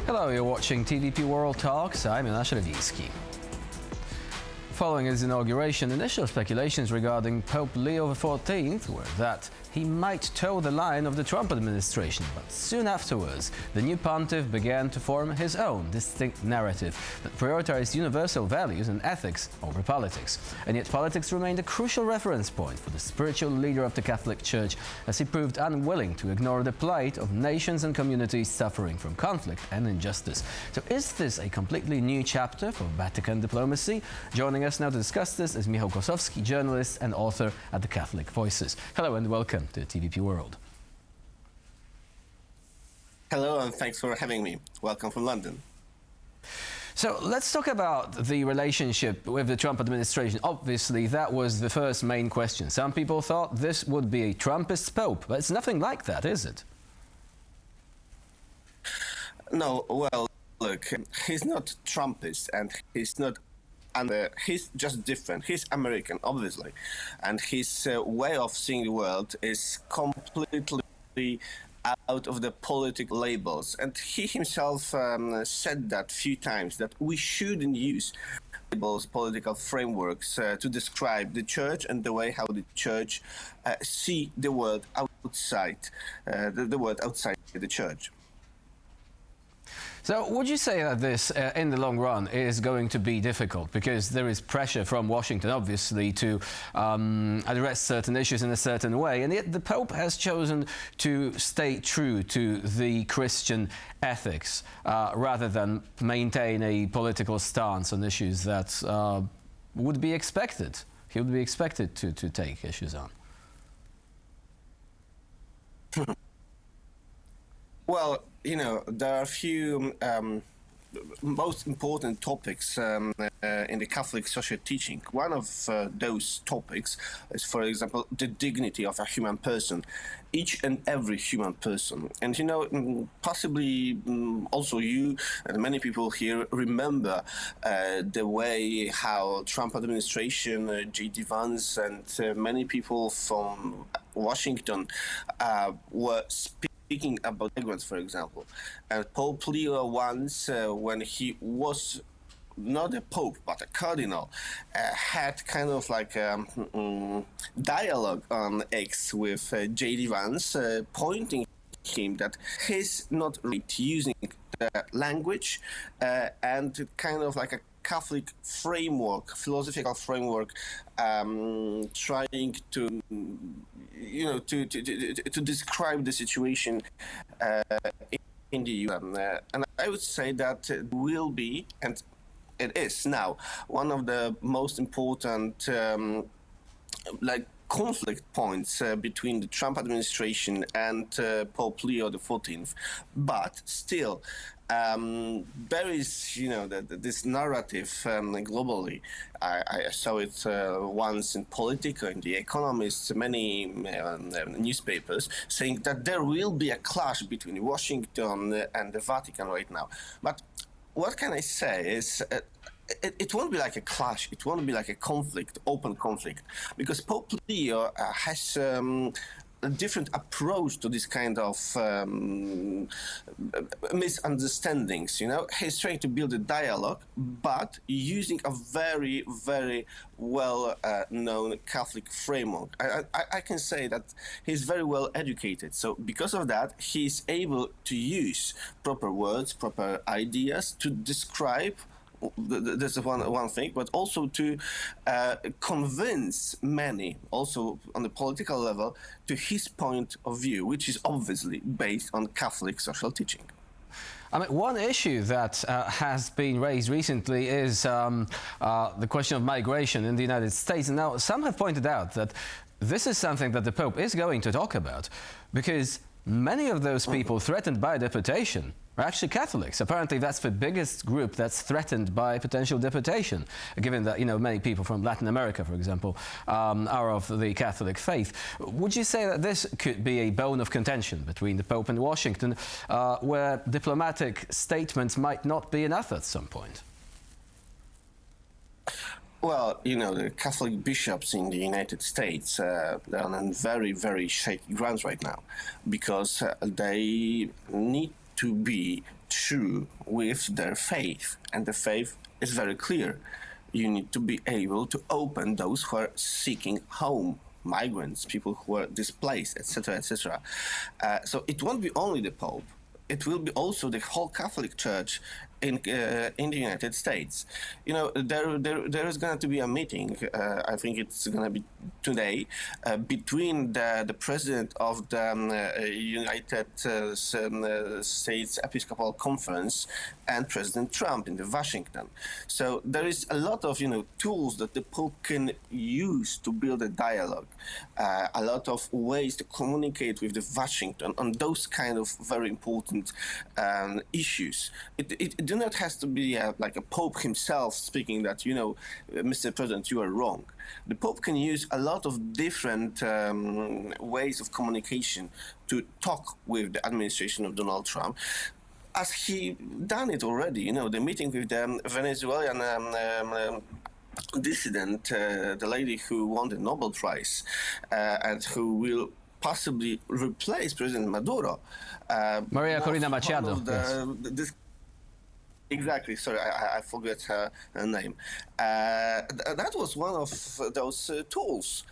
Hello, you're watching TVP World Talks. I'm Michał Kłosowski. Following his inauguration, initial speculations regarding Pope Leo XIV were that he might toe the line of the Trump administration, but soon afterwards, the new pontiff began to form his own distinct narrative that prioritized universal values and ethics over politics. And yet politics remained a crucial reference point for the spiritual leader of the Catholic Church, as he proved unwilling to ignore the plight of nations and communities suffering from conflict and injustice. So is this a completely new chapter for Vatican diplomacy? Joining us now to discuss this is Michał Kłosowski, journalist and author at the Catholic Voices. Hello and welcome to TVP World. Hello and thanks for having me. Welcome from London. So let's talk about the relationship with the Trump administration. Obviously, that was the first main question. Some people thought this would be a Trumpist pope, but it's nothing like that, is it? No, well, look, he's not Trumpist and he's not. And he's just different. He's American, obviously. And his way of seeing the world is completely out of the political labels. And he himself said that a few times, that we shouldn't use labels, political frameworks to describe the church and the way how the church see the world outside, the world outside the church. So would you say that this, in the long run, is going to be difficult? Because there is pressure from Washington, obviously, to address certain issues in a certain way. And yet the Pope has chosen to stay true to the Christian ethics rather than maintain a political stance on issues that would be expected. He would be expected to take issues on. Well, you know, there are a few most important topics in the Catholic social teaching. One of those topics is, for example, the dignity of a human person, each and every human person. And, you know, possibly also you and many people here remember the way how Trump administration, J.D. Vance and many people from Washington were speaking about migrants, for example. And Pope Leo once, when he was not a pope, but a cardinal, had kind of like a dialogue on X with J.D. Vance, pointing him that he's not right using the language and kind of like a Catholic framework, philosophical framework, trying to, you know, to describe the situation in the UN. And I would say that it will be, and it is now, one of the most important conflict points between the Trump administration and Pope Leo XIV. But still, there is, you know, this narrative globally. I saw it once in Politico, in The Economist, many newspapers, saying that there will be a clash between Washington and the Vatican right now. But what can I say is it won't be like a clash. It won't be like a conflict, open conflict, because Pope Leo has a different approach to this kind of misunderstandings. You know, he's trying to build a dialogue, but using a very, very well-known Catholic framework. I can say that he's very well educated. So because of that, he's able to use proper words, proper ideas to describe. That's one thing, but also to convince many, also on the political level, to his point of view, which is obviously based on Catholic social teaching. I mean, one issue that has been raised recently is the question of migration in the United States. And now some have pointed out that this is something that the Pope is going to talk about, because many of those people threatened by deportation are actually Catholics. Apparently, that's the biggest group that's threatened by potential deportation, given that, you know, many people from Latin America, for example, are of the Catholic faith. Would you say that this could be a bone of contention between the Pope and Washington, where diplomatic statements might not be enough at some point? Well, you know, the Catholic bishops in the United States, they're on very, very shaky grounds right now, because they need to be true with their faith, and the faith is very clear. You need to be able to open those who are seeking home, migrants, people who are displaced, etc., etc. So it won't be only the Pope. It will be also the whole Catholic Church in the United States. You know, there is going to be a meeting. I think it's going to be today between the president of the United States Episcopal Conference and President Trump in Washington. So there is a lot of tools that the Pope can use to build a dialogue, a lot of ways to communicate with the Washington on those kind of very important issues. It do not has to be like a Pope himself speaking that Mr. President, you are wrong. The Pope can use a lot of different ways of communication to talk with the administration of Donald Trump, as he done it already. The meeting with the Venezuelan dissident, the lady who won the Nobel Prize, and who will possibly replace President Maduro. Maria Corina Machado. Exactly. Sorry, I forgot her name. That was one of those tools,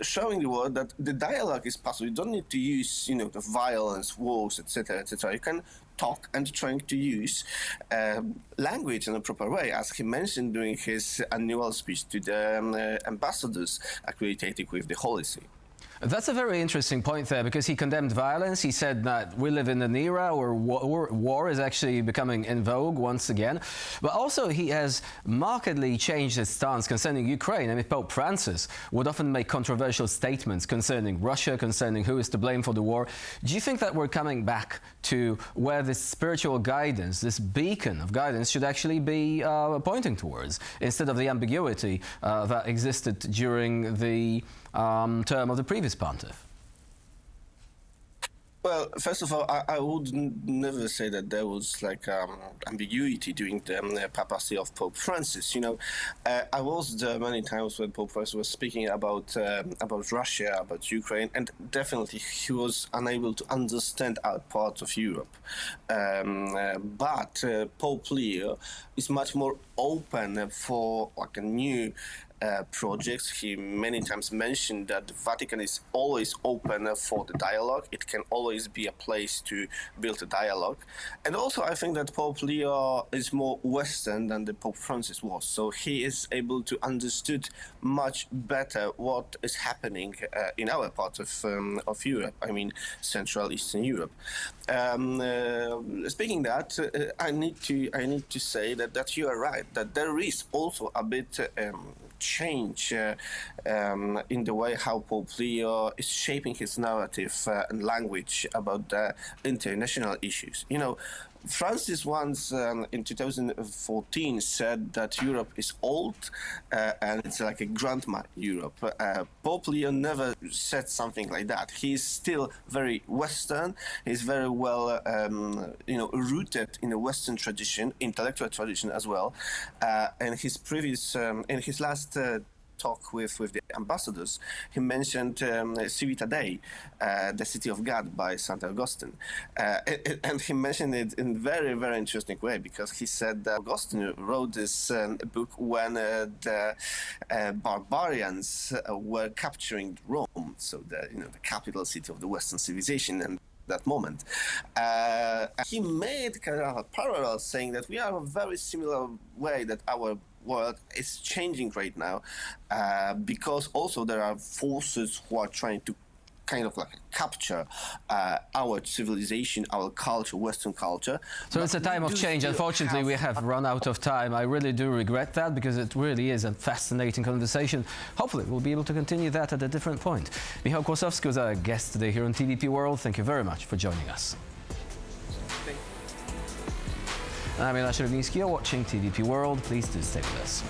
showing the world that the dialogue is possible. You don't need to use, the violence, wars, etc., etc. You can talk and trying to use language in a proper way, as he mentioned during his annual speech to the ambassadors accredited with the Holy See. That's a very interesting point there, because he condemned violence. He said that we live in an era where war is actually becoming in vogue once again. But also he has markedly changed his stance concerning Ukraine. I mean, Pope Francis would often make controversial statements concerning Russia, concerning who is to blame for the war. Do you think that we're coming back to where this spiritual guidance, this beacon of guidance, should actually be pointing towards, instead of the ambiguity that existed during the term of the previous pontiff? Well, first of all, I would never say that there was like ambiguity during the papacy of Pope Francis. I was there many times when Pope Francis was speaking about Russia, about Ukraine, and definitely he was unable to understand our part of Europe. But Pope Leo is much more open for like a new projects. He many times mentioned that the Vatican is always open for the dialogue. It can always be a place to build a dialogue. And also I think that Pope Leo is more Western than the Pope Francis was. So he is able to understood much better what is happening in our part of Europe. I mean, Central Eastern Europe. Speaking that, I need to say that you are right, that there is also a bit change in the way how Pope Leo is shaping his narrative and language about the international issues. Francis once in 2014 said that Europe is old and it's like a grandma Europe. Pope Leo never said something like that. He's still very Western. He's very well, rooted in a Western tradition, intellectual tradition as well. And his previous, in his last talk with the ambassadors, he mentioned Civita Dei, the city of God by St. Augustine. And he mentioned it in a very, very interesting way, because he said that Augustine wrote this book when the barbarians were capturing Rome, so the capital city of the Western civilization, and that moment. He made kind of a parallel, saying that we are a very similar way that our world is changing right now, because also there are forces who are trying to kind of like capture our civilization, our culture, Western culture. So it's a time of change. Unfortunately, we have run out of time. I really do regret that, because it really is a fascinating conversation. Hopefully, we'll be able to continue that at a different point. Michał Kłosowski was our guest today here on TVP World. Thank you very much for joining us. I'm Michał Kłosowski. You're watching TVP World. Please do stay with us.